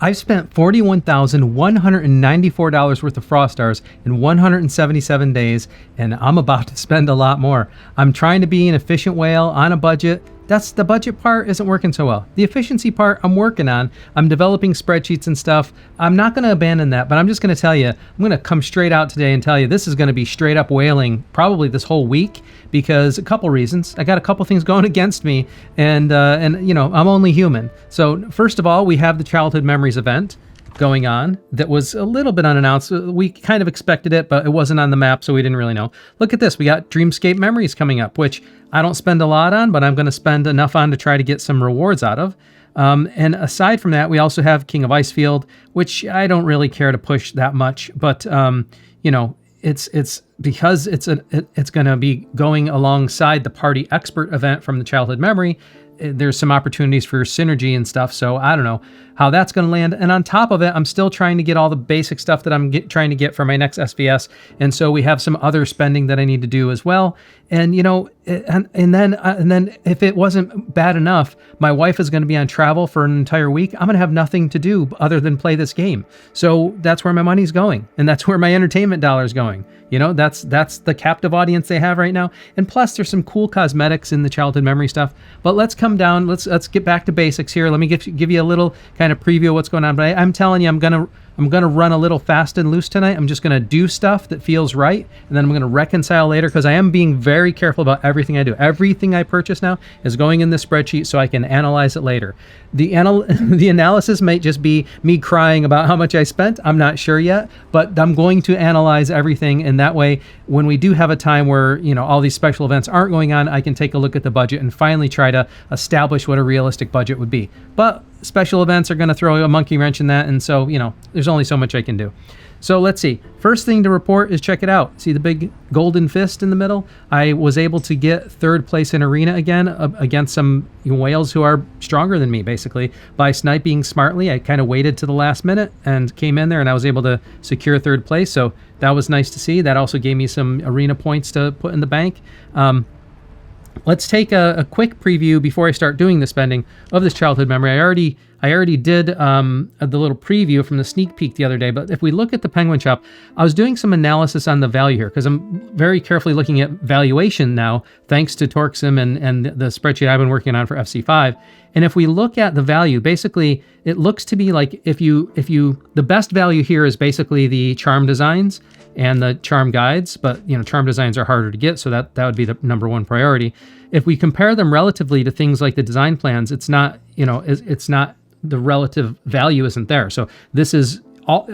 I've spent $41,194 worth of frost stars in 177 days, and I'm about to spend a lot more. I'm trying to be an efficient whale on a budget. That's the budget part isn't working so well. The efficiency part I'm working on. I'm developing spreadsheets and stuff. I'm not going to abandon that, but I'm just going to tell you, I'm going to come straight out today and tell you this is going to be straight up whaling probably this whole week because a couple reasons. I got a couple things going against me, and you know, I'm only human. So first of all, we have the Childhood Memories event going on that was a little bit unannounced. We kind of expected it, but it wasn't on the map, so we didn't really know. Look at this. We got Dreamscape Memories coming up, which I don't spend a lot on, but I'm going to spend enough on to try to get some rewards out of. And aside from that, we also have King of Icefield, which I don't really care to push that much, but you know, it's because it's going to be going alongside the Party Expert event from the Childhood Memory. There's some opportunities for synergy and stuff, so I don't know how that's going to land. And on top of it, I'm still trying to get all the basic stuff that I'm trying to get for my next SVS, and so we have some other spending that I need to do as well. And you know, and then if it wasn't bad enough, my wife is going to be on travel for an entire week. I'm going to have nothing to do other than play this game. So that's where my money's going, and that's where my entertainment dollar's going. You know, that's the captive audience they have right now. And plus, there's some cool cosmetics in the Childhood Memory stuff. But let's come down. Let's get back to basics here. Let me give you a little kind of preview of what's going on. But I'm telling you, I'm gonna run a little fast and loose tonight. I'm just gonna do stuff that feels right, and then I'm gonna reconcile later because I am being very careful about everything I do. Everything I purchase now is going in this spreadsheet so I can analyze it later. The analysis might just be me crying about how much I spent. I'm not sure yet, but I'm going to analyze everything, and that way, when we do have a time where, you know, all these special events aren't going on, I can take a look at the budget and finally try to establish what a realistic budget would be. But special events are going to throw a monkey wrench in that, and so, you know, there's only so much I can do. So let's see. First thing to report is check it out. See the big golden fist in the middle? I was able to get third place in arena again against some whales who are stronger than me, basically, by sniping smartly. I kind of waited to the last minute and came in there, and I was able to secure third place. So that was nice to see. That also gave me some arena points to put in the bank. Let's take a quick preview before I start doing the spending of this Childhood Memory. I already did the little preview from the sneak peek the other day, but if we look at the Penguin Shop, I was doing some analysis on the value here because I'm very carefully looking at valuation now, thanks to TorqueSim and the spreadsheet I've been working on for FC5. And if we look at the value, basically it looks to be like if you the best value here is basically the charm designs and the charm guides, but you know, charm designs are harder to get, so that would be the number one priority. If we compare them relatively to things like the design plans, it's not, you know, it's not, the relative value isn't there. So this is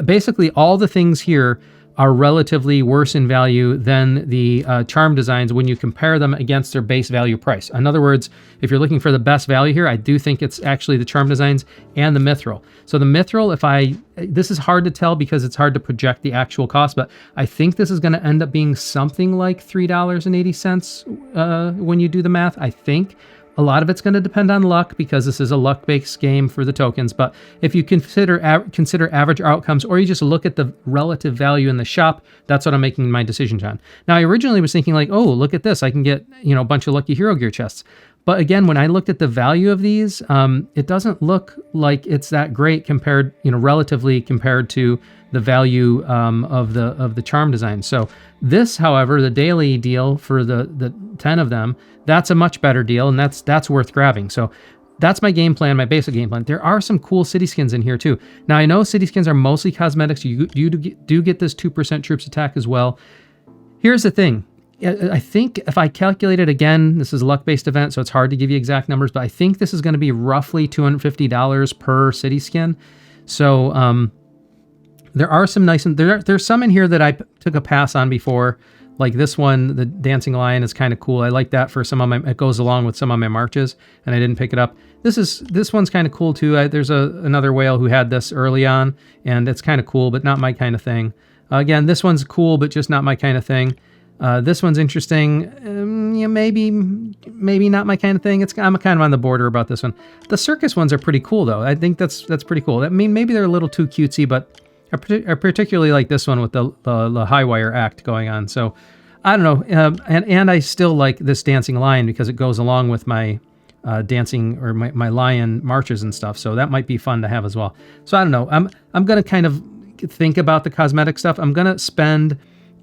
basically all the things here are relatively worse in value than the charm designs when you compare them against their base value price. In other words, if you're looking for the best value here, I do think it's actually the charm designs and the mithril. So the mithril, this is hard to tell because it's hard to project the actual cost, but I think this is going to end up being something like $3.80 when you do the math, I think. A lot of it's going to depend on luck because this is a luck-based game for the tokens. But if you consider average outcomes, or you just look at the relative value in the shop, that's what I'm making my decisions on. Now, I originally was thinking like, oh, look at this. I can get, you know, a bunch of lucky hero gear chests. But again, when I looked at the value of these, it doesn't look like it's that great compared, you know, relatively compared to the value of the charm design. So this, however, the daily deal for the 10 of them, that's a much better deal, and that's worth grabbing. So that's my game plan, my basic game plan. There are some cool city skins in here too. Now I know city skins are mostly cosmetics. You do get this 2% troops attack as well. Here's the thing. I think if I calculate it again, this is a luck-based event, so it's hard to give you exact numbers, but I think this is going to be roughly $250 per city skin. So there are some nice, there's some in here that I took a pass on before. Like this one, the Dancing Lion, is kind of cool. I like that for some of my, it goes along with some of my marches, and I didn't pick it up. This one's kind of cool too. There's another whale who had this early on, and it's kind of cool, but not my kind of thing. Again, this one's cool, but just not my kind of thing. This one's interesting. Yeah, maybe not my kind of thing. I'm kind of on the border about this one. The circus ones are pretty cool though. I think that's pretty cool. I mean, maybe they're a little too cutesy, but I particularly like this one with the high wire act going on. So I don't know. And I still like this Dancing Lion because it goes along with my dancing or my lion marches and stuff. So that might be fun to have as well. So I don't know. I'm gonna kind of think about the cosmetic stuff. I'm gonna spend,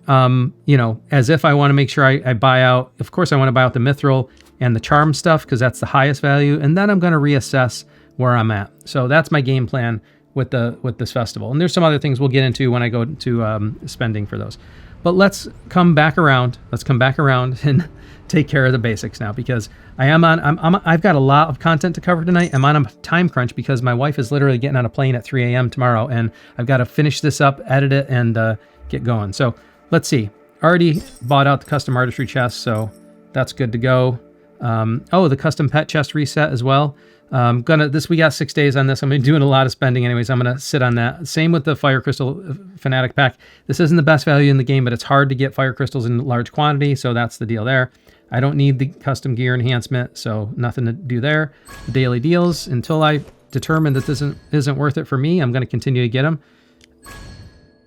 as if I want to make sure I buy out. Of course, I want to buy out the mithril and the charm stuff because that's the highest value, and then I'm gonna reassess where I'm at. So that's my game plan with this festival. And there's some other things we'll get into when I go to spending for those. But let's come back around. Let's come back around and take care of the basics now, because I've got a lot of content to cover tonight. I'm on a time crunch because my wife is literally getting on a plane at 3 a.m. tomorrow, and I've got to finish this up, edit it, and get going. So let's see. Already bought out the custom artistry chest, so that's good to go. The custom pet chest reset as well. We got 6 days on this. I'm doing a lot of spending anyways. I'm gonna sit on that. Same with the fire crystal fanatic pack. This isn't the best value in the game, but it's hard to get fire crystals in large quantity, so that's the deal there. I don't need the custom gear enhancement, so nothing to do there. The daily deals, until I determine that this isn't worth it for me, I'm gonna continue to get them.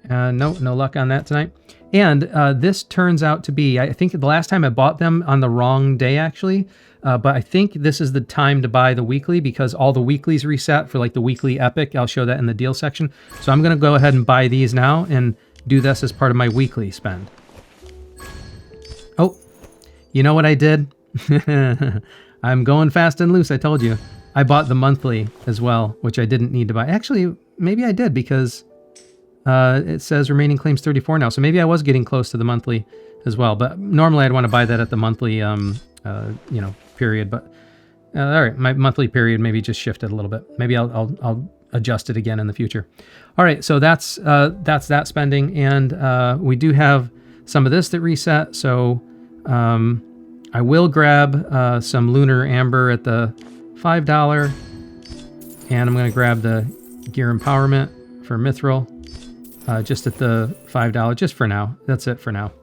No luck on that tonight. And this turns out to be, I think the last time I bought them on the wrong day actually, but I think this is the time to buy the weekly because all the weeklies reset for like the weekly epic. I'll show that in the deal section. So I'm going to go ahead and buy these now and do this as part of my weekly spend. Oh, you know what I did? I'm going fast and loose, I told you. I bought the monthly as well, which I didn't need to buy. Actually, maybe I did because it says remaining claims 34 now. So maybe I was getting close to the monthly as well. But normally I'd want to buy that at the monthly, period. But all right, my monthly period maybe just shifted a little bit. Maybe I'll adjust it again in the future. All right, so that's that spending, and we do have some of this that reset. So I will grab some lunar amber at the $5, and I'm going to grab the gear empowerment for mithril just at the $5, just for now. That's it for now.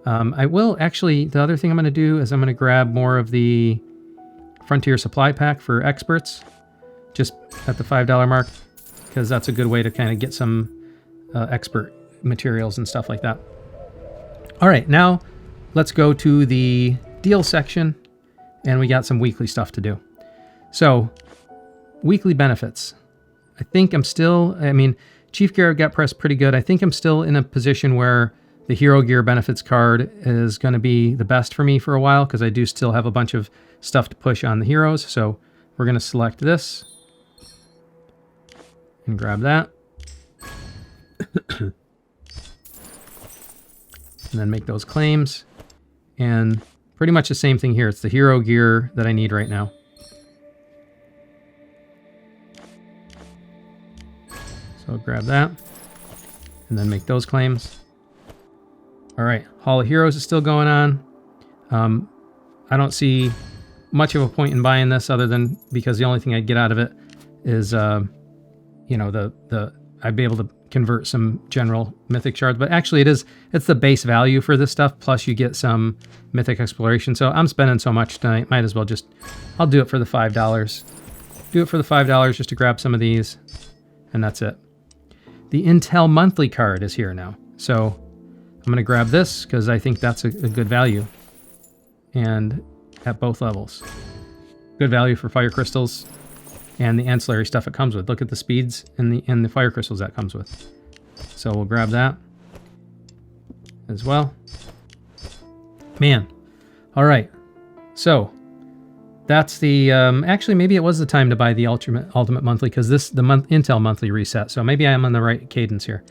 I will actually, the other thing I'm going to do is I'm going to grab more of the Frontier Supply Pack for experts, just at the $5 mark, because that's a good way to kind of get some expert materials and stuff like that. All right, now let's go to the deal section, and we got some weekly stuff to do. So, weekly benefits. I think I'm still, Chief Gear got pressed pretty good. I think I'm still in a position where the Hero Gear benefits card is going to be the best for me for a while, because I do still have a bunch of stuff to push on the heroes. So we're going to select this and grab that. And then make those claims. And pretty much the same thing here. It's the Hero Gear that I need right now. So grab that and then make those claims. All right, Hall of Heroes is still going on. I don't see much of a point in buying this other than because the only thing I'd get out of it is, I'd be able to convert some general mythic shards. But actually, it's the base value for this stuff. Plus, you get some mythic exploration. So I'm spending so much tonight. Might as well I'll do it for the $5. Do it for the $5 just to grab some of these, and that's it. The Intel monthly card is here now, so I'm going to grab this because I think that's a good value, and at both levels. Good value for fire crystals and the ancillary stuff it comes with. Look at the speeds and the fire crystals that comes with. So we'll grab that as well. Man, all right. So that's the actually maybe it was the time to buy the ultimate monthly because the Intel monthly reset. So maybe I'm on the right cadence here.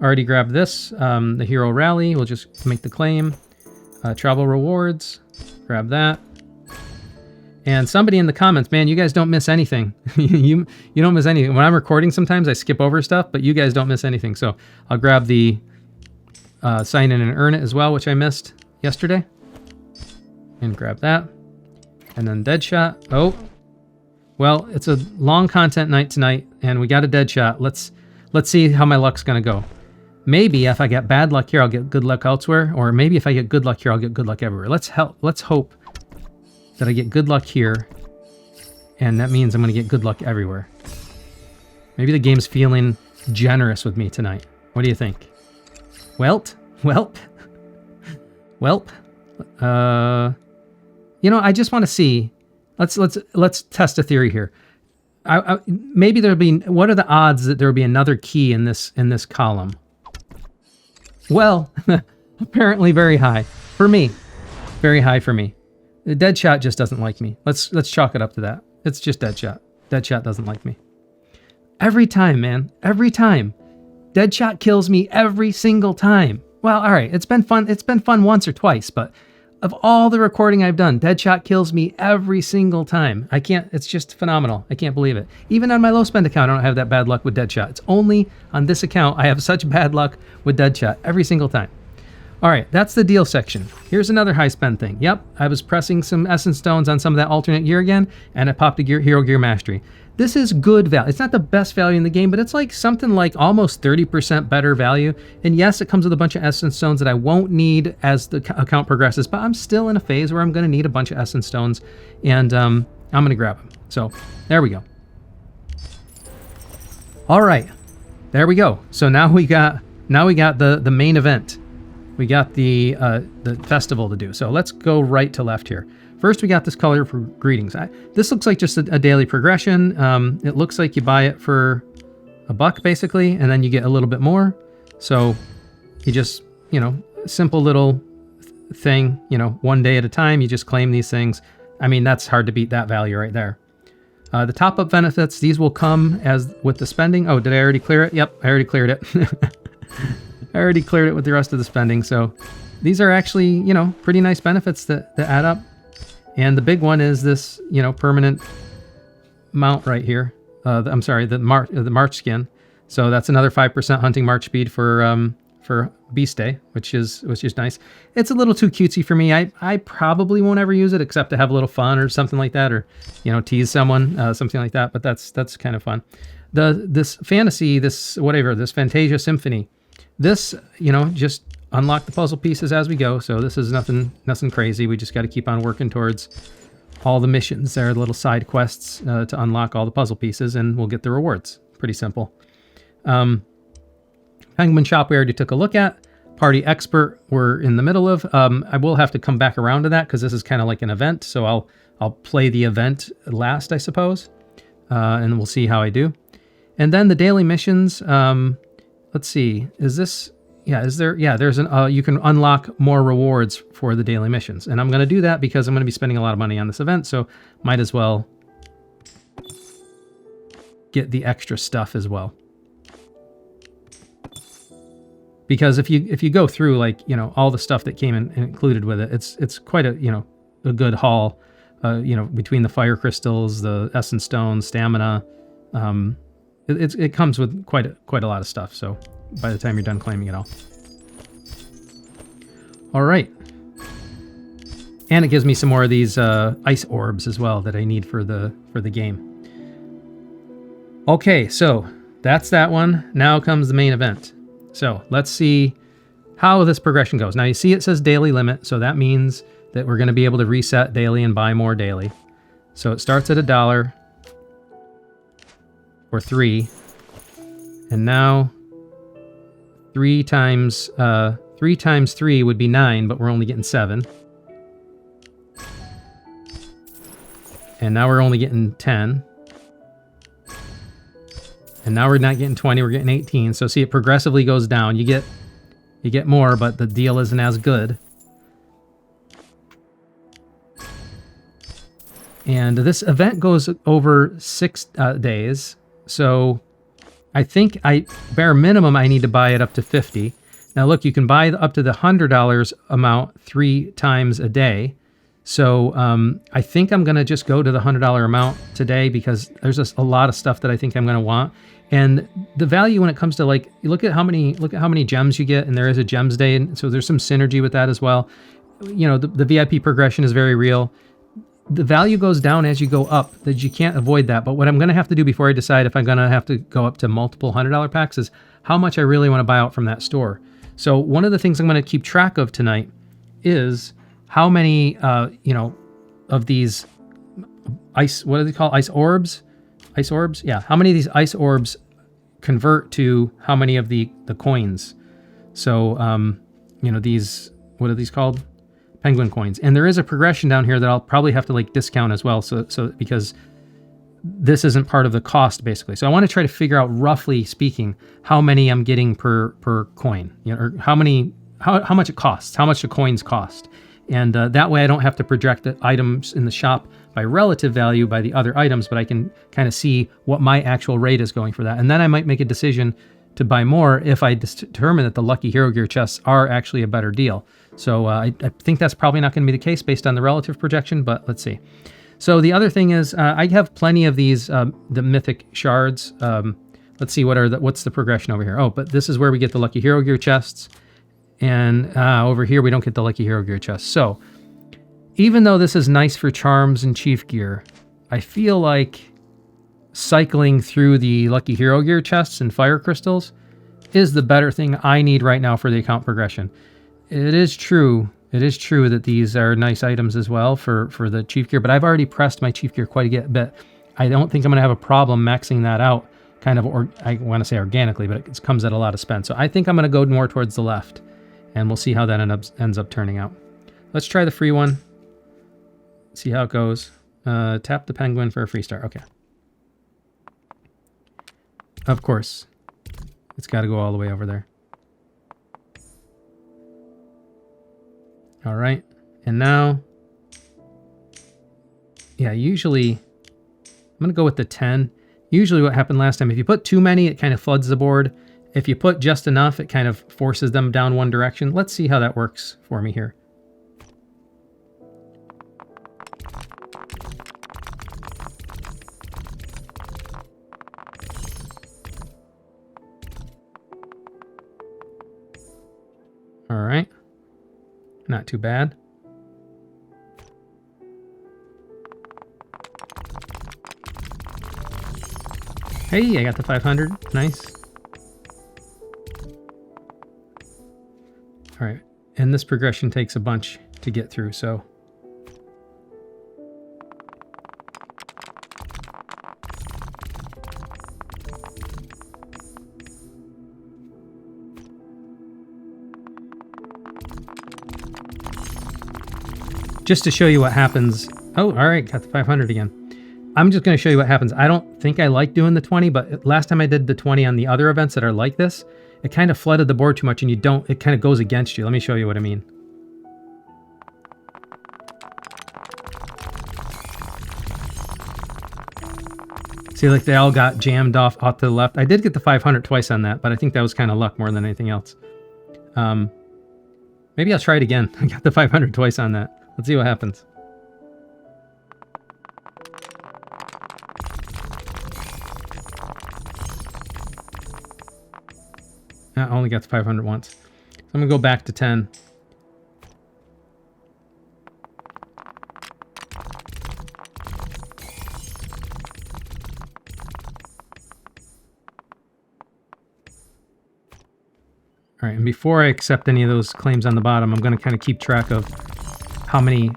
Already grabbed this, the Hero Rally. We'll just make the claim. Travel rewards, grab that. And somebody in the comments, man, you guys don't miss anything. you don't miss anything. When I'm recording, sometimes I skip over stuff, but you guys don't miss anything. So I'll grab the sign in and earn it as well, which I missed yesterday, and grab that. And then Deadshot. Oh, well, it's a long content night tonight, and we got a Deadshot. Let's see how my luck's gonna go. Maybe if I get bad luck here, I'll get good luck elsewhere, or maybe if I get good luck here, I'll get good luck everywhere. Let's hope that I get good luck here, and that means I'm gonna get good luck everywhere. Maybe the game's feeling generous with me tonight. What do you think? Welp. I just want to see Let's test a theory here. Maybe there'll be, what are the odds that there will be another key in this column? Well, apparently very high for me. Very high for me. The Deadshot just doesn't like me. Let's chalk it up to that. It's just Deadshot. Deadshot doesn't like me. Every time, man. Every time. Deadshot kills me every single time. Well, all right. It's been fun. It's been fun once or twice, but of all the recording I've done, Deadshot kills me every single time. I can't, it's just phenomenal. I can't believe it. Even on my low spend account, I don't have that bad luck with Deadshot. It's only on this account I have such bad luck with Deadshot every single time. All right, that's the deal section. Here's another high spend thing. Yep, I was pressing some Essence Stones on some of that alternate gear again, and I popped a Hero Gear Mastery. This is good value. It's not the best value in the game, but it's like something like almost 30% better value. And yes, it comes with a bunch of Essence Stones that I won't need as the account progresses, but I'm still in a phase where I'm going to need a bunch of Essence Stones, and I'm going to grab them. So there we go. All right, there we go. So now we got the main event. We got the festival to do. So let's go right to left here. First, we got this color for greetings. This looks like just a daily progression. It looks like you buy it for $1 basically, and then you get a little bit more. So you just, simple little thing, one day at a time, you just claim these things. I mean, that's hard to beat that value right there. The top-up benefits, these will come as with the spending. Oh, did I already clear it? Yep, I already cleared it. I already cleared it with the rest of the spending. So these are actually, pretty nice benefits that add up. And the big one is this, permanent mount right here. I'm sorry, the March skin. So that's another 5% hunting March speed for Beast Day, which is nice. It's a little too cutesy for me. I probably won't ever use it except to have a little fun or something like that, or tease someone, something like that. But that's kind of fun. This Fantasia Symphony. This, just unlock the puzzle pieces as we go. So this is nothing crazy. We just got to keep on working towards all the missions. There are little side quests to unlock all the puzzle pieces, and we'll get the rewards. Pretty simple. Penguin Shop we already took a look at. Party Expert we're in the middle of. I will have to come back around to that because this is kind of like an event. So I'll play the event last, I suppose, and we'll see how I do. And then the daily missions. Let's see. Is this? Yeah, is there? Yeah, there's you can unlock more rewards for the daily missions. And I'm going to do that because I'm going to be spending a lot of money on this event. So might as well get the extra stuff as well. Because if you go through all the stuff that came in included with it, it's quite a good haul. Between the fire crystals, the essence stones, stamina, it comes with quite a lot of stuff. So by the time you're done claiming it all. All right. And it gives me some more of these ice orbs as well that I need for the game. Okay, so that's that one. Now comes the main event. So let's see how this progression goes. Now you see it says daily limit, so that means that we're going to be able to reset daily and buy more daily. So it starts at $1 or 3, and now 3 times 3 would be 9, but we're only getting 7. And now we're only getting 10. And now we're not getting 20, we're getting 18. So see, it progressively goes down. You get more, but the deal isn't as good. And this event goes over 6 days. So I think bare minimum, I need to buy it up to 50. Now look, you can buy up to the $100 amount 3 times a day. So I think I'm going to just go to the $100 amount today because there's just a lot of stuff that I think I'm going to want. And the value when it comes to look at how many gems you get, and there is a gems day, and so there's some synergy with that as well. The VIP progression is very real. The value goes down as you go up, that you can't avoid that. But what I'm going to have to do before I decide if I'm going to have to go up to multiple $100 packs is how much I really want to buy out from that store. So one of the things I'm going to keep track of tonight is how many, of these ice, what do they call ice orbs? Ice orbs? Yeah. How many of these ice orbs convert to how many of the coins? So, these, what are these called? penguin coins. And there is a progression down here that I'll probably have to like discount as well. So because this isn't part of the cost basically. So I want to try to figure out, roughly speaking, how many I'm getting per coin, you know, or how much it costs, how much the coins cost. And that way I don't have to project the items in the shop by relative value by the other items, but I can kind of see what my actual rate is going for that. And then I might make a decision to buy more if I determine that the Lucky Hero Gear chests are actually a better deal. So I think that's probably not going to be the case based on the relative projection, but let's see. So the other thing is I have plenty of these, the mythic shards. Let's see, what's the progression over here? Oh, but this is where we get the Lucky Hero Gear chests. And over here, we don't get the Lucky Hero Gear chests. So even though this is nice for charms and chief gear, I feel like cycling through the Lucky Hero Gear chests and fire crystals is the better thing I need right now for the account progression. It is true that these are nice items as well for the chief gear, but I've already pressed my chief gear quite a bit. I don't think I'm going to have a problem maxing that out kind of, or I want to say organically, but it comes at a lot of spend. So I think I'm going to go more towards the left, and we'll see how that ends up turning out. Let's try the free one. See how it goes. Tap the penguin for a free start. Okay. Of course, it's got to go all the way over there. All right, and now, yeah, usually, I'm gonna go with the 10. Usually what happened last time, if you put too many, it kind of floods the board. If you put just enough, it kind of forces them down one direction. Let's see how that works for me here. All right, not too bad. Hey, I got the 500, nice. All right, and this progression takes a bunch to get through, so. Just to show you what happens. Oh, all right, got the 500 again. I'm just going to show you what happens. I don't think I like doing the 20, but last time I did the 20 on the other events that are like this, it kind of flooded the board too much, and it kind of goes against you. Let me show you what I mean. See, like they all got jammed off to the left. I did get the 500 twice on that, but I think that was kind of luck more than anything else. Maybe I'll try it again. I got the 500 twice on that. Let's see what happens. I only got the 500 once. So I'm going to go back to 10. All right, and before I accept any of those claims on the bottom, I'm going to kind of keep track of how many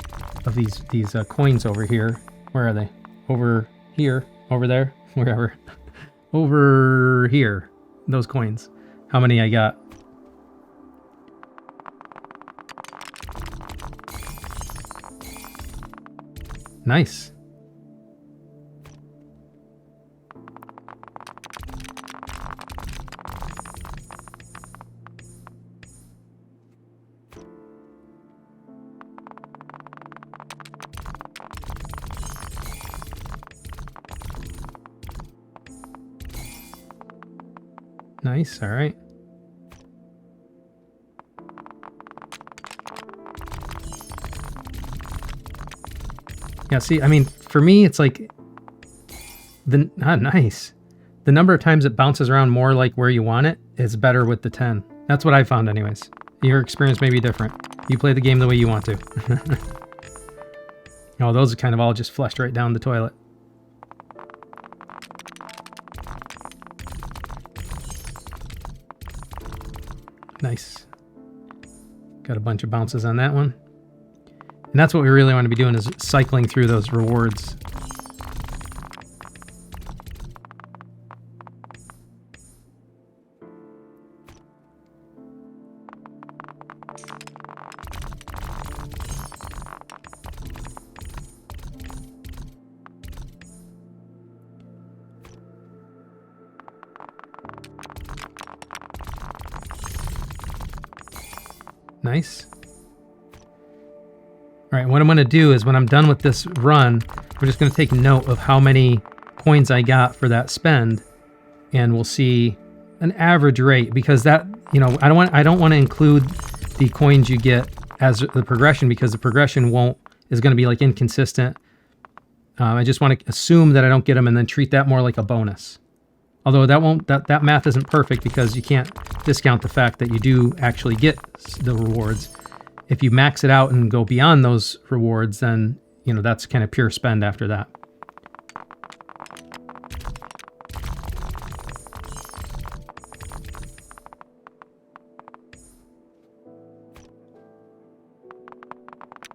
of these coins over here. Where are they? Over here, over there, wherever. Over here, those coins. How many I got? Nice. Nice, all right. Yeah, see, I mean, for me, it's like, nice. The number of times it bounces around more like where you want it is better with the 10. That's what I found anyways. Your experience may be different. You play the game the way you want to. Oh, those are kind of all just flushed right down the toilet. Nice. Got a bunch of bounces on that one. And that's what we really want to be doing, is cycling through those rewards. Nice. All right, what I'm going to do is when I'm done with this run, we're just going to take note of how many coins I got for that spend, and we'll see an average rate, because that, you know, I don't want to include the coins you get as the progression, because the progression is going to be like inconsistent. I just want to assume that I don't get them and then treat that more like a bonus. Although that math isn't perfect, because you can't discount the fact that you do actually get the rewards. If you max it out and go beyond those rewards, then, you know, that's kind of pure spend after that.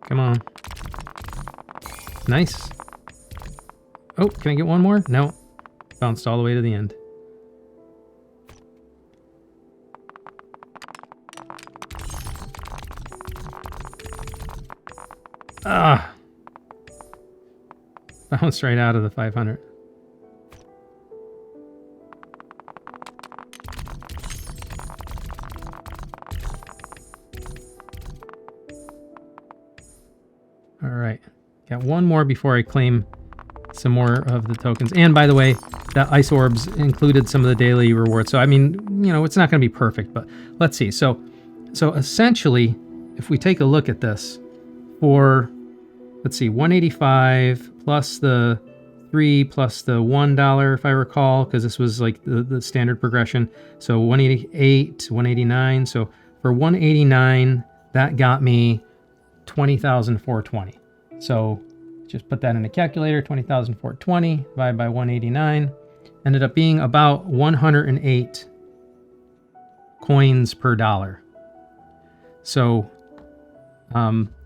Come on. Nice. Oh, can I get one more? No. Bounced all the way to the end. Ah! Bounced right out of the 500. All right. Got one more before I claim some more of the tokens. And by the way, that ice orbs included some of the daily rewards. So, I mean, you know, it's not going to be perfect, but let's see. So essentially, if we take a look at this, for, let's see, 185 plus the 3 plus the $1, if I recall, because this was like the standard progression. So 188, 189. So for 189, that got me 20,420. So just put that in a calculator, 20,420 divided by 189. Ended up being about 108 coins per dollar. So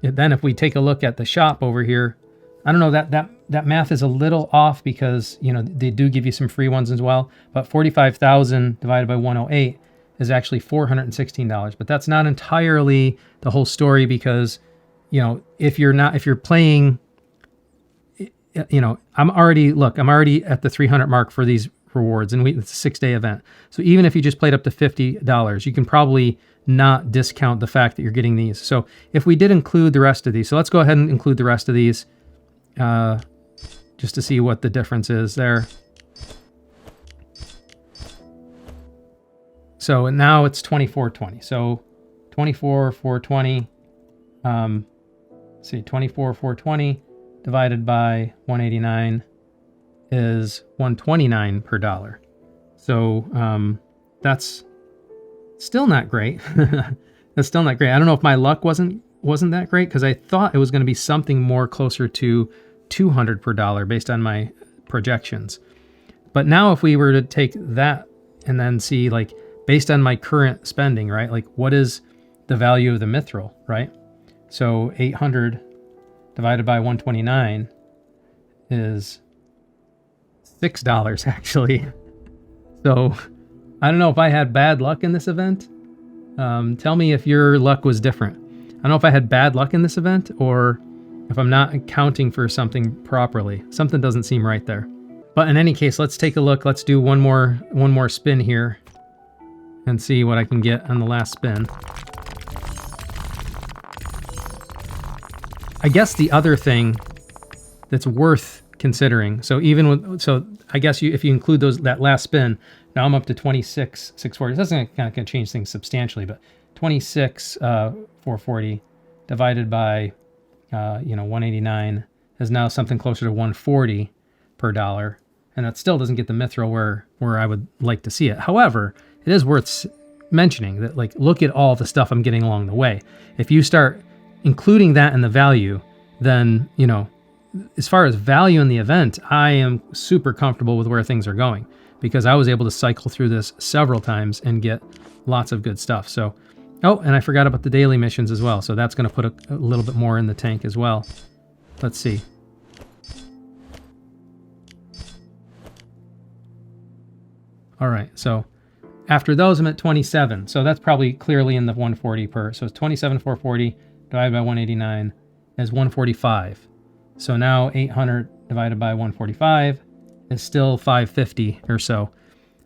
then if we take a look at the shop over here, I don't know, that math is a little off, because, you know, they do give you some free ones as well, but 45,000 divided by 108 is actually $416. But that's not entirely the whole story, because, you know, if you're playing, you know, I'm already at the 300 mark for these rewards, and it's a 6-day event. So even if you just played up to $50, you can probably not discount the fact that you're getting these. So if we did include the rest of these, so let's go ahead and include the rest of these, just to see what the difference is there. So now it's 24.20. So 24,420. See, 24,420 divided by 189 is 129 per dollar. So that's still not great. That's still not great. I don't know if my luck wasn't that great, because I thought it was going to be something more closer to 200 per dollar based on my projections. But now if we were to take that and then see, like, based on my current spending, right? Like, what is the value of the mithril, right? So 800 divided by 129 is $6 actually. So I don't know if I had bad luck in this event. Tell me if your luck was different. I don't know if I had bad luck in this event, or if I'm not accounting for something properly. Something doesn't seem right there. But in any case, let's take a look. Let's do one more spin here and see what I can get on the last spin. I guess the other thing that's worth considering, so I guess if you include that last spin, now I'm up to 26,640. It doesn't kind of change things substantially, but 26,440 divided by 189 is now something closer to 140 per dollar, and that still doesn't get the mithril where I would like to see it. However, it is worth mentioning that, like, look at all the stuff I'm getting along the way. If you start including that in the value, then, you know, as far as value in the event, I am super comfortable with where things are going, because I was able to cycle through this several times and get lots of good stuff. So, oh, and I forgot about the daily missions as well. So that's going to put a little bit more in the tank as well. Let's see. All right, so after those, I'm at 27. So that's probably clearly in the 140 per. So it's 27,440 divided by 189 is 145. So now 800 divided by 145 is still 550 or so.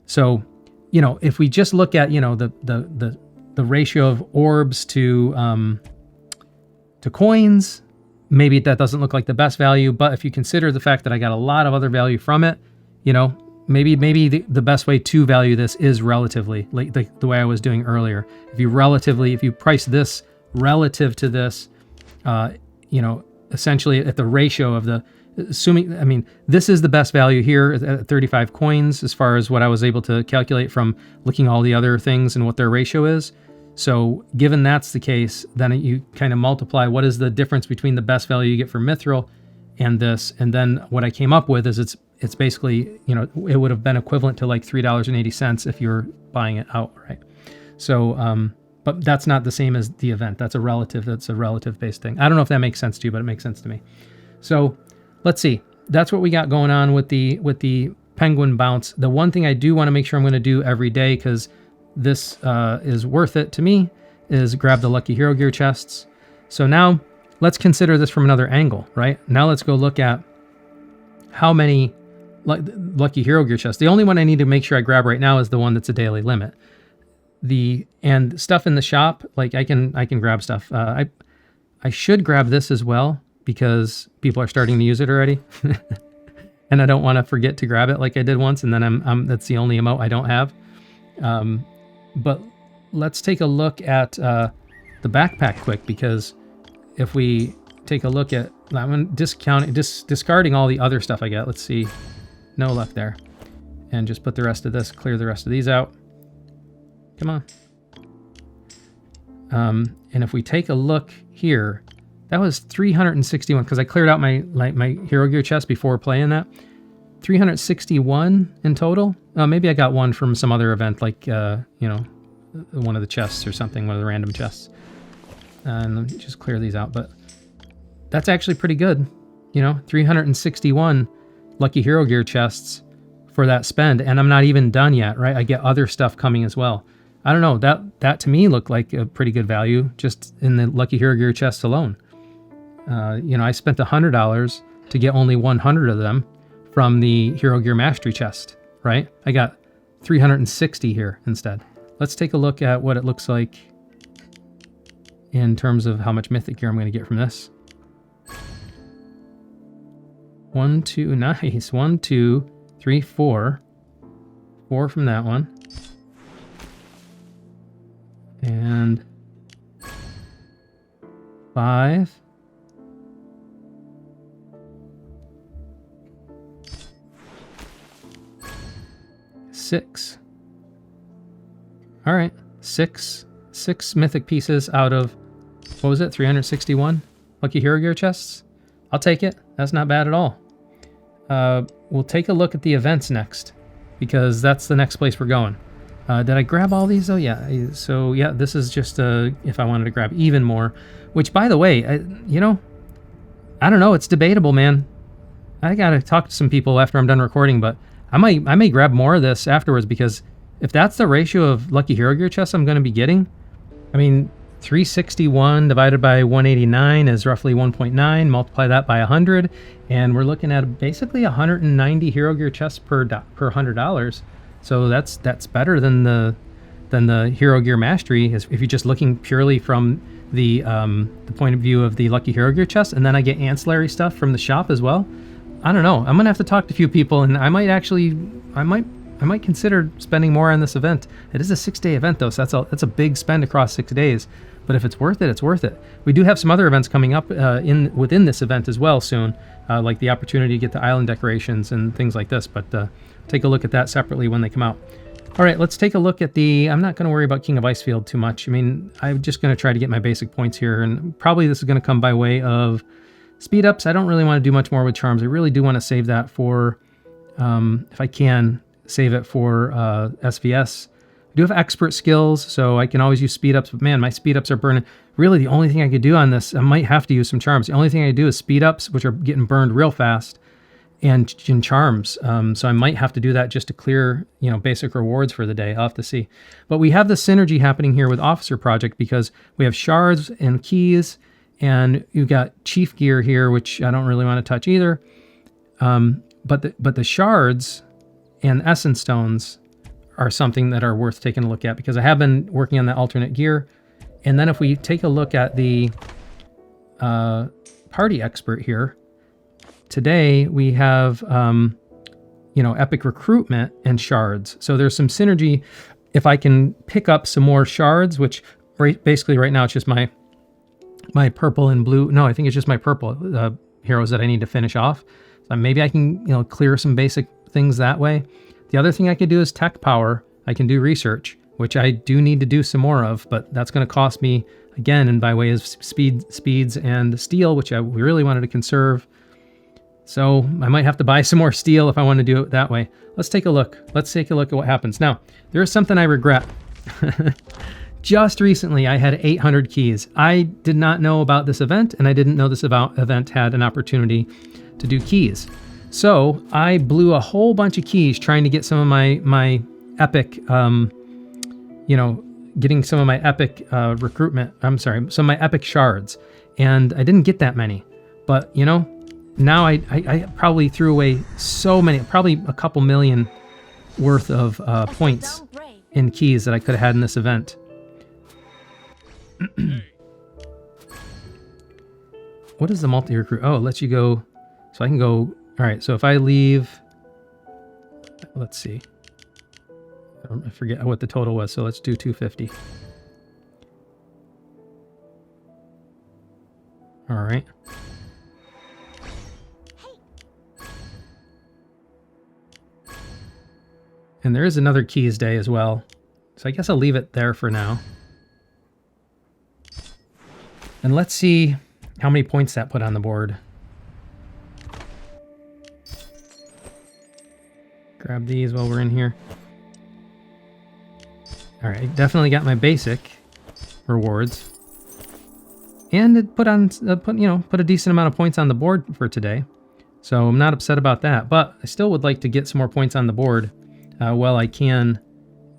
So, you know, if we just look at, you know, the the ratio of orbs to coins, maybe that doesn't look like the best value. But if you consider the fact that I got a lot of other value from it, you know, maybe the best way to value this is relatively, like the way I was doing earlier. If you price this relative to this, you know, essentially at the ratio of the, assuming, I mean, this is the best value here at 35 coins as far as what I was able to calculate from looking all the other things and what their ratio is. So given that's the case, then you kind of multiply what is the difference between the best value you get for mithril and this. And then what I came up with is it's basically, you know, it would have been equivalent to like $3.80 if you're buying it outright. So, but that's not the same as the event. That's a relative based thing. I don't know if that makes sense to you, but it makes sense to me. So let's see. That's what we got going on with the penguin bounce. The one thing I do want to make sure I'm going to do every day, because this is worth it to me, is grab the Lucky Hero Gear chests. So now let's consider this from another angle, right? Now let's go look at how many Lucky Hero Gear chests. The only one I need to make sure I grab right now is the one that's a daily limit. And stuff in the shop, like I can grab stuff. I should grab this as well because people are starting to use it already. And I don't want to forget to grab it like I did once, and then that's the only emote I don't have. But let's take a look at the backpack quick, because if we take a look at, I'm discarding all the other stuff I got. Let's see, no luck there. And just put the rest of this, clear the rest of these out. Come on. And if we take a look here, that was 361, because I cleared out my Hero Gear chest before playing that. 361 in total. Maybe I got one from some other event, like, you know, one of the chests or something, one of the random chests. And let me just clear these out. But that's actually pretty good. You know, 361 Lucky Hero Gear chests for that spend. And I'm not even done yet, right? I get other stuff coming as well. I don't know. That to me looked like a pretty good value just in the Lucky Hero Gear chests alone. You know, I spent $100 to get only 100 of them from the Hero Gear Mastery chest, right? I got 360 here instead. Let's take a look at what it looks like in terms of how much mythic gear I'm going to get from this. 1, 2, nice. 1, 2, 3, 4. 4 from that one. And 5. 6. All right, six mythic pieces out of, what was it, 361 Lucky Hero Gear chests? I'll take it. That's not bad at all. We'll take a look at the events next, because that's the next place we're going. Did I grab all these though? Yeah. So yeah, this is just if I wanted to grab even more, which by the way, you know, I don't know. It's debatable, man. I got to talk to some people after I'm done recording, but I may grab more of this afterwards, because if that's the ratio of Lucky Hero Gear chests I'm going to be getting, I mean, 361 divided by 189 is roughly 1.9. Multiply that by 100, and we're looking at basically 190 Hero Gear chests per $100. So that's better than the Hero Gear Mastery, if you're just looking purely from the point of view of the Lucky Hero Gear chest, and then I get ancillary stuff from the shop as well. I don't know. I'm gonna have to talk to a few people, and I might consider spending more on this event. It is a 6-day event though, so that's a big spend across 6 days. But if it's worth it, it's worth it. We do have some other events coming up within this event as well soon, like the opportunity to get the island decorations and things like this. But take a look at that separately when they come out. All right, let's take a look at I'm not going to worry about King of Icefield too much. I mean, I'm just going to try to get my basic points here, and probably this is going to come by way of speed ups. I don't really want to do much more with charms. I really do want to save that for, if I can, save it for SVS. I do have expert skills, so I can always use speed ups, but man, my speed ups are burning. Really, the only thing I could do on this, I might have to use some charms. The only thing I do is speed ups, which are getting burned real fast, and charms. So I might have to do that just to clear, you know, basic rewards for the day. I'll have to see. But we have the synergy happening here with Officer Project, because we have shards and keys, and you've got chief gear here, which I don't really want to touch either. But the shards and essence stones are something that are worth taking a look at, because I have been working on that alternate gear. And then if we take a look at the party expert here, today we have, you know, epic recruitment and shards. So there's some synergy if I can pick up some more shards, which basically right now it's just my purple and blue. No, I think it's just my purple heroes that I need to finish off. So maybe I can, you know, clear some basic things that way. The other thing I could do is tech power. I can do research, which I do need to do some more of, but that's going to cost me again, and by way of speeds and steel, which I really wanted to conserve. So I might have to buy some more steel if I want to do it that way. Let's take a look. Let's take a look at what happens. Now, there is something I regret. Just recently, I had 800 keys. I did not know about this event, and I didn't know this event had an opportunity to do keys. So I blew a whole bunch of keys trying to get some of my epic, you know, getting some of my epic recruitment. I'm sorry, some of my epic shards, and I didn't get that many. But you know, now I probably threw away so many, probably a couple million worth of points in keys that I could have had in this event. What is the multi-recruit? Oh, it lets you go, so I can go, all right, so if I leave, let's see. I forget what the total was, so let's do 250. All right. And there is another keys day as well, so I guess I'll leave it there for now. And let's see how many points that put on the board. Grab these while we're in here. All right, definitely got my basic rewards, and it put a decent amount of points on the board for today. So I'm not upset about that, but I still would like to get some more points on the board while I can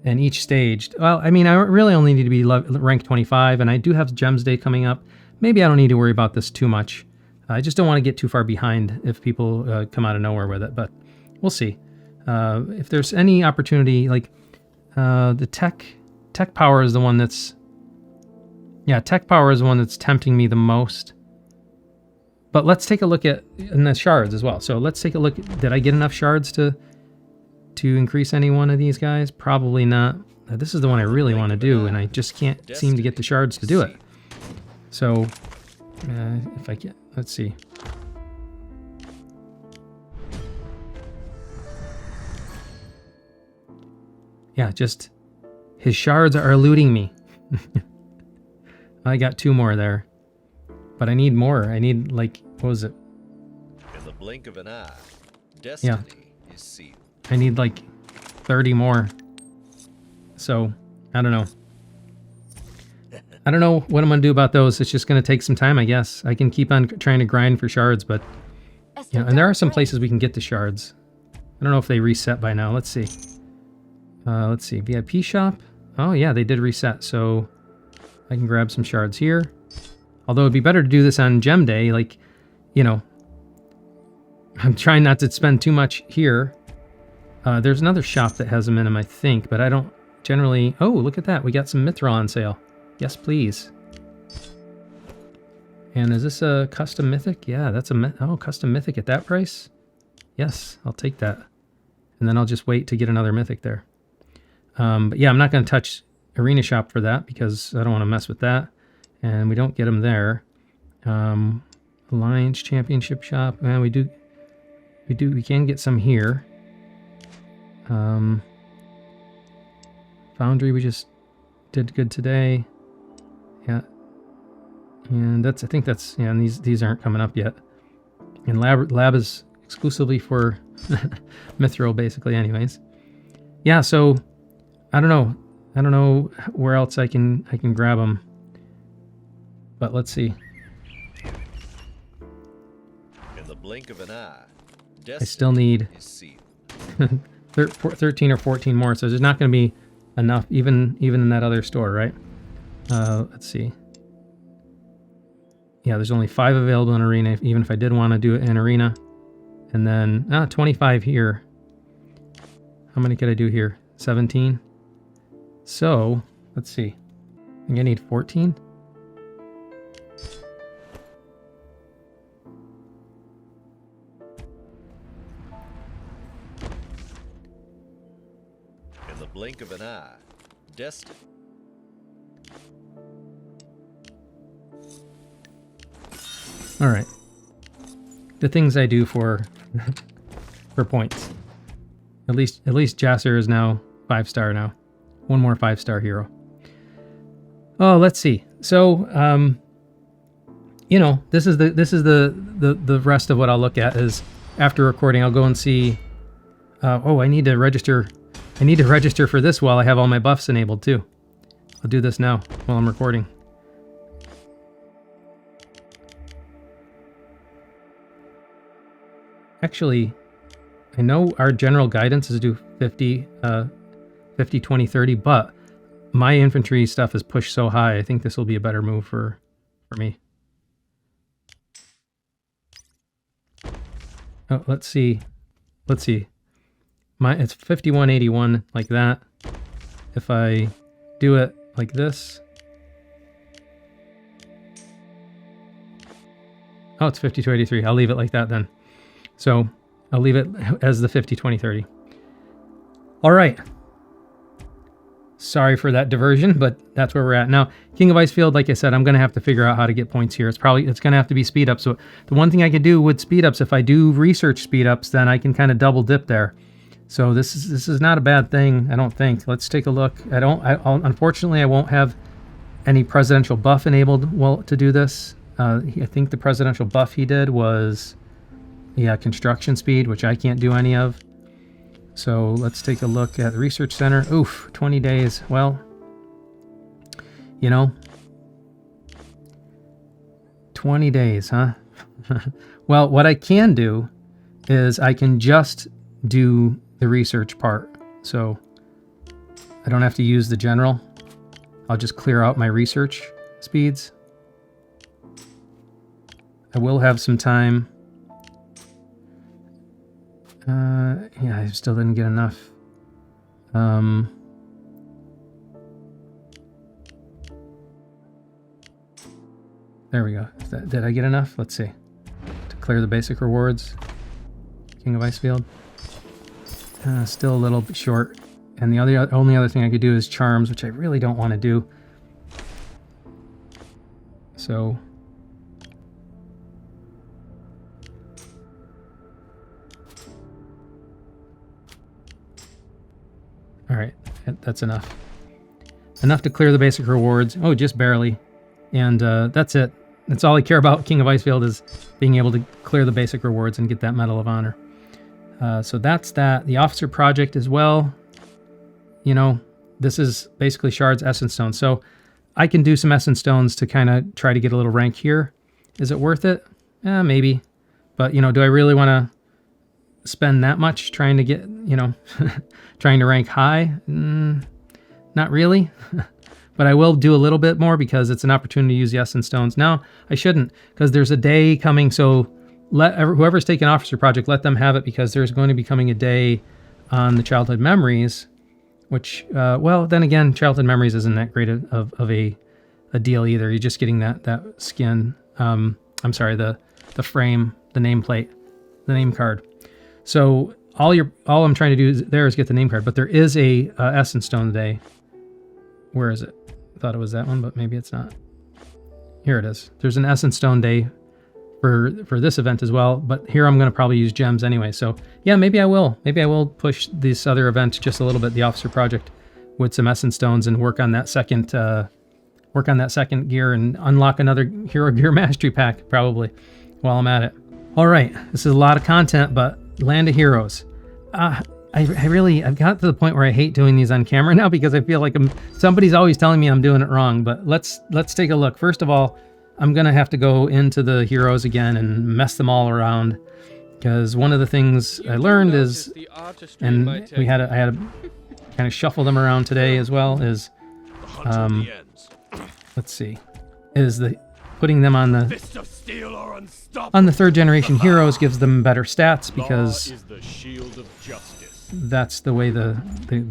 in each stage. Well, I mean, I really only need to be rank 25, and I do have Gems Day coming up. Maybe I don't need to worry about this too much. I just don't want to get too far behind if people come out of nowhere with it, but we'll see. If there's any opportunity, like the tech power is the one that's, yeah, tech power is the one that's tempting me the most. But let's take a look at in the shards as well. So let's take a look. Did I get enough shards to increase any one of these guys? Probably not. This is the one I really want to do, and I just can't seem to get the shards to do it. So if I get, let's see. Yeah, just his shards are eluding me. I got 2 more there, but I need more. I need, like, what was it? In the blink of an eye, destiny is sealed. I need like 30 more. So I don't know. I don't know what I'm gonna do about those. It's just gonna take some time, I guess. I can keep on trying to grind for shards, but you know, and there are some places we can get the shards. I don't know if they reset by now. Let's see. Let's see. VIP shop. Oh yeah, they did reset. So I can grab some shards here. Although it'd be better to do this on Gem Day, like, you know, I'm trying not to spend too much here. There's another shop that has them in them, I think, but I don't generally... Oh, look at that. We got some Mithril on sale. Yes, please. And is this a custom mythic? Yeah, that's a... Oh, custom mythic at that price? Yes, I'll take that. And then I'll just wait to get another mythic there. But yeah, I'm not going to touch Arena Shop for that because I don't want to mess with that. And we don't get them there. Alliance Championship Shop. We can get some here. Foundry, we just did good today. Yeah. And I think that's, yeah, and these aren't coming up yet. And lab is exclusively for Mithril, basically, anyways. Yeah, so I don't know. I don't know where else I can grab them. But let's see. In the blink of an eye, I still need 13 or 14 more, so there's not going to be enough, even in that other store, right? Let's see. Yeah, there's only 5 available in Arena, even if I did want to do it in Arena. And then 25 here. How many could I do here? 17. So, let's see. I think I need 14. In the blink of an eye, destined. All right. The things I do for for points. At least Jasser is now 5-star now. One more 5-star hero. Oh, let's see. So, you know, this is the rest of what I'll look at is after recording. I'll go and see. Oh, I need to register. I need to register for this while I have all my buffs enabled too. I'll do this now while I'm recording. Actually, I know our general guidance is to do 50, 50, 20, 30, but my infantry stuff is pushed so high. I think this will be a better move for me. Oh, let's see. Let's see. It's 5181 like that. If I do it like this. Oh, it's 5283. I'll leave it like that then. So I'll leave it as the 50, 20, 30. All right. Sorry for that diversion, but that's where we're at. Now, King of Icefield, like I said, I'm going to have to figure out how to get points here. It's going to have to be speed ups. So the one thing I could do with speed ups, if I do research speed ups, then I can kind of double dip there. So this is not a bad thing, I don't think. Let's take a look. Unfortunately, I won't have any presidential buff enabled to do this. I think the presidential buff he did was, yeah, construction speed, which I can't do any of. So let's take a look at the research center. Oof, 20 days. Well, you know, 20 days, huh? Well, what I can do is I can just do the research part. So I don't have to use the general. I'll just clear out my research speeds. I will have some time. Yeah, I still didn't get enough. There we go. Did I get enough? Let's see. To clear the basic rewards. King of Icefield. Still a little bit short. And the only other thing I could do is charms, which I really don't want to do. So... all right, that's enough. Enough to clear the basic rewards. Oh, just barely. And that's it. That's all I care about King of Icefield is being able to clear the basic rewards and get that Medal of Honor. So that's that. The Officer Project as well. You know, this is basically Shards Essence Stones. So I can do some Essence Stones to kind of try to get a little rank here. Is it worth it? Maybe. But, you know, do I really want to spend that much trying to get, you know, trying to rank high? Not really. But I will do a little bit more because it's an opportunity to use the Essence Stones. Now, I shouldn't, because there's a day coming, so whoever's taking Officer Project, let them have it, because there's going to be coming a day on the Childhood Memories, which, well, then again, Childhood Memories isn't that great of a deal either. You're just getting that skin, I'm sorry, the frame, the nameplate, the name card. So all I'm trying to do is get the name card, but there is a Essence Stone today. Where is it? I thought it was that one, but maybe it's not. Here it is. There's an Essence Stone day for this event as well, but here I'm going to probably use gems anyway. So yeah, maybe I will. Maybe I will push this other event just a little bit, the Officer Project, with some Essence Stones and work on that second gear and unlock another Hero Gear Mastery Pack probably while I'm at it. All right, this is a lot of content, but Land of Heroes. I've got to the point where I hate doing these on camera now because I feel like somebody's always telling me I'm doing it wrong. But let's take a look. First of all, I'm gonna have to go into the heroes again and mess them all around, because one of the things I learned is, and I had to kind of shuffle them around today as well, is let's see, is putting them on the 3rd generation heroes gives them better stats because that's the way the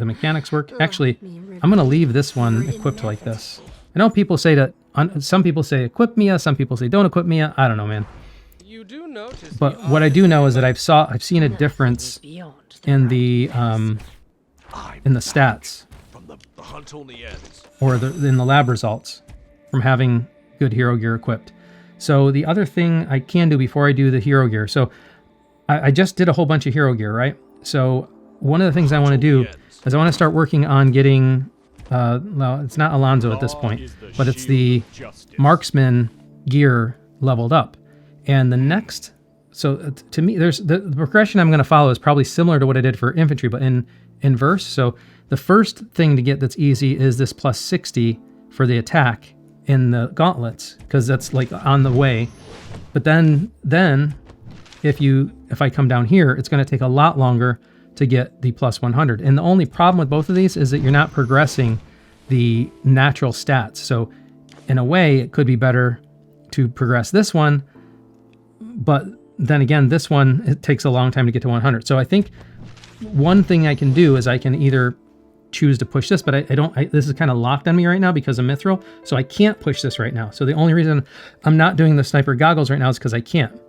mechanics work. Actually, I'm going to leave this one equipped like this. I know people say that, some people say equip Mia, some people say don't equip Mia. I don't know, man. You do notice But what I do know is that I've seen a difference in the stats From the hunt only ends. or in the lab results from having good hero gear equipped. So the other thing I can do before I do the hero gear, so I just did a whole bunch of hero gear, right? So one of the things I want to do is I want to start working on getting, well, it's not Alonzo at this point, but it's the marksman gear leveled up. And the next, so to me, there's the progression I'm going to follow is probably similar to what I did for infantry, but in inverse. So the first thing to get that's easy is this plus 60 for the attack in the gauntlets, because that's like on the way. But then if I come down here, it's going to take a lot longer to get the plus 100. And the only problem with both of these is that you're not progressing the natural stats. So in a way, it could be better to progress this one, but then again, this one, it takes a long time to get to 100. So I think one thing I can do is I can either choose to push this, but this is kind of locked on me right now because of Mithril, so I can't push this right now. So the only reason I'm not doing the sniper goggles right now is because I can't.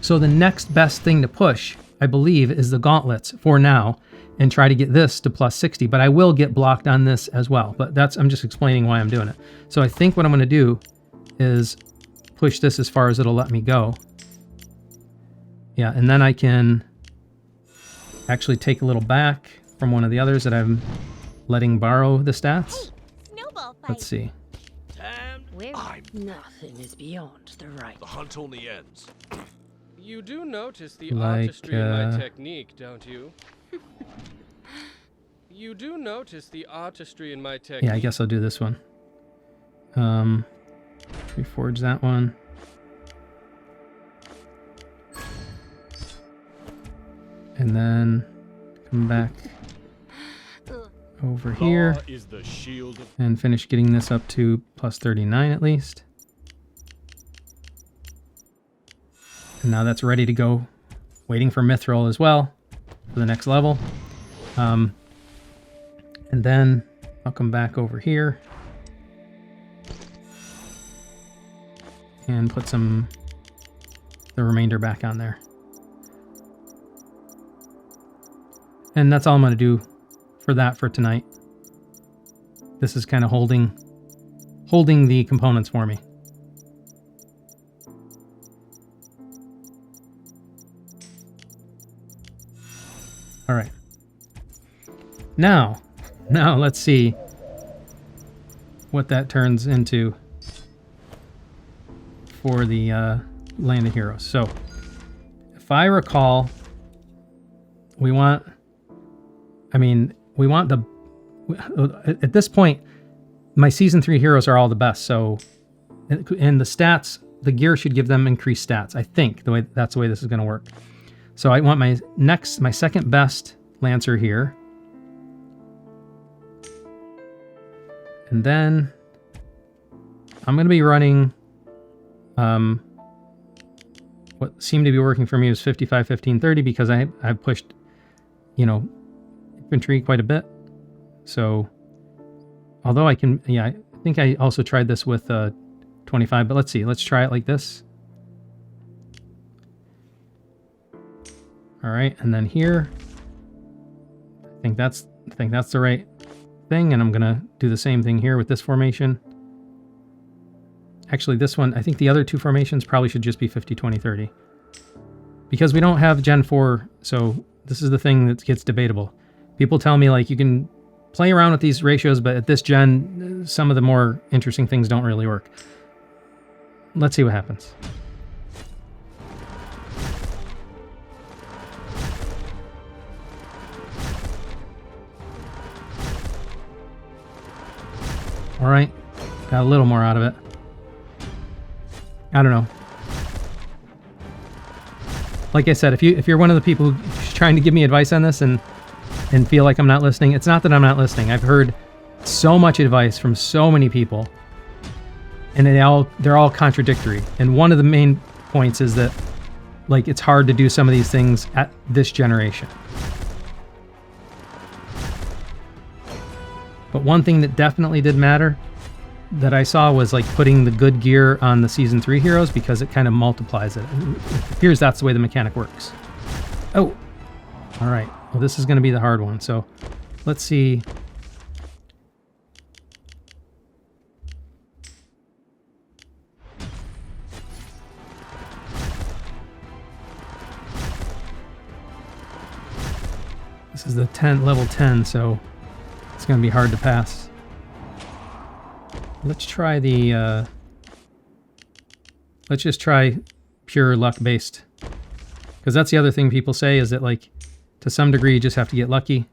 So the next best thing to push, I believe, is the gauntlets for now, and try to get this to plus 60, but I will get blocked on this as well. But I'm just explaining why I'm doing it. So I think what I'm going to do is push this as far as it'll let me go. Yeah, and then I can actually take a little back from one of the others that I'm letting borrow the stats. Snowball fight. Let's see. Nothing is beyond the right. The hunt only ends. You do notice the Like, artistry in my technique, don't you? You do notice the artistry in my technique. Yeah, I guess I'll do this one. Reforge that one. And then come back over here Is the shield of and finish getting this up to plus 39 at least. And now that's ready to go, waiting for Mithril as well for the next level. And then I'll come back over here and put the remainder back on there. And that's all I'm going to do for that for tonight. This is kind of holding the components for me. All right. Now let's see what that turns into for the Land of Heroes. So, if I recall, we want at this point, my season 3 heroes are all the best. So, in the stats, the gear should give them increased stats. I think that's the way this is going to work. So I want my second best Lancer here. And then I'm going to be running what seemed to be working for me was 55, 15, 30 because I've pushed, infantry quite a bit. So although I think I also tried this with 25, but let's see. Let's try it like this. All right, and then here, I think that's the right thing, and I'm gonna do the same thing here with this formation. Actually, this one, I think the other two formations probably should just be 50, 20, 30. Because we don't have Gen 4, so this is the thing that gets debatable. People tell me, like, you can play around with these ratios, but at this gen, some of the more interesting things don't really work. Let's see what happens. All right, got a little more out of it. I don't know. Like I said, if you're one of the people who's trying to give me advice on this and feel like I'm not listening, it's not that I'm not listening. I've heard so much advice from so many people, and they're all contradictory. And one of the main points is that, like, it's hard to do some of these things at this generation. But one thing that definitely did matter that I saw was like putting the good gear on the Season 3 heroes, because it kind of multiplies it. It appears that's the way the mechanic works. Oh, all right. Well, this is going to be the hard one. So let's see. This is the level 10, so it's going to be hard to pass. Let's try the, let's just try pure luck based. Because that's the other thing people say, is that like, to some degree you just have to get lucky.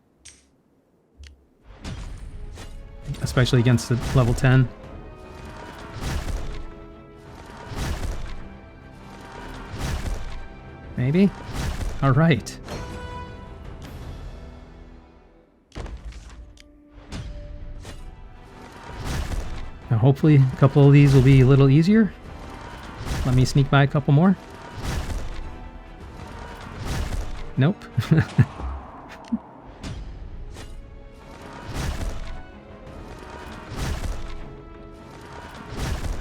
Especially against the level 10. Maybe? Alright. Now hopefully a couple of these will be a little easier. Let me sneak by a couple more. Nope.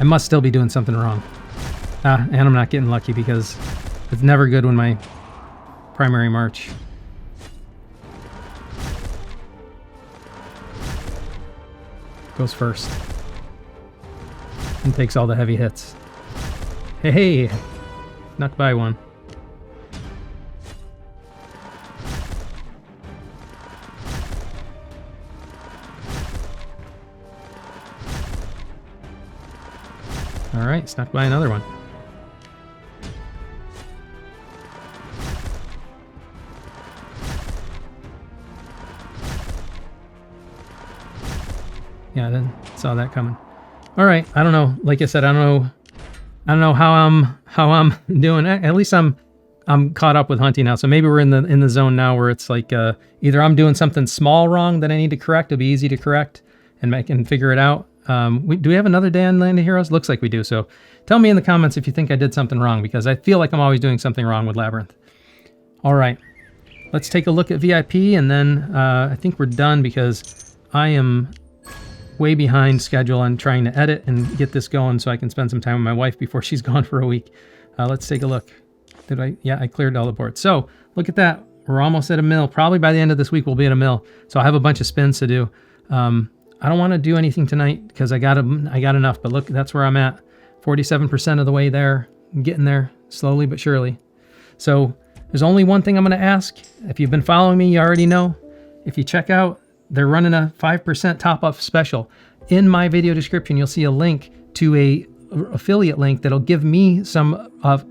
I must still be doing something wrong. And I'm not getting lucky, because it's never good when my primary march. Goes first. And takes all the heavy hits. Hey! Snuck by one. Alright, snuck by another one. Yeah, I didn't saw that coming. All right, I don't know. Like I said, I don't know how I'm doing. At least I'm caught up with hunting now. So maybe we're in the zone now where it's like either I'm doing something small wrong that I need to correct. It'll be easy to correct and I can figure it out. Do we have another day on Land of Heroes? Looks like we do. So tell me in the comments if you think I did something wrong, because I feel like I'm always doing something wrong with Labyrinth. All right, let's take a look at VIP, and then I think we're done, because I am way behind schedule on trying to edit and get this going so I can spend some time with my wife before she's gone for a week. Let's take a look. Yeah, I cleared all the boards. So look at that. We're almost at a mil. Probably by the end of this week, we'll be at a mil. So I have a bunch of spins to do. I don't want to do anything tonight because I got enough, but look, that's where I'm at. 47% of the way there. I'm getting there slowly but surely. So there's only one thing I'm going to ask. If you've been following me, you already know. If you check out, they're running a 5% top-up special. In my video description, you'll see a link to a affiliate link that'll give me some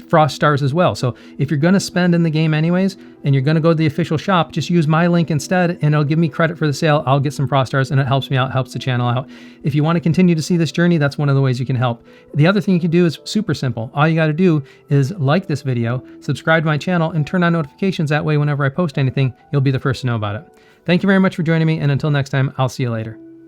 Frost Stars as well. So if you're going to spend in the game anyways, and you're going to go to the official shop, just use my link instead, and it'll give me credit for the sale. I'll get some Frost Stars, and it helps me out, helps the channel out. If you want to continue to see this journey, that's one of the ways you can help. The other thing you can do is super simple. All you got to do is like this video, subscribe to my channel, and turn on notifications. That way, whenever I post anything, you'll be the first to know about it. Thank you very much for joining me, and until next time, I'll see you later.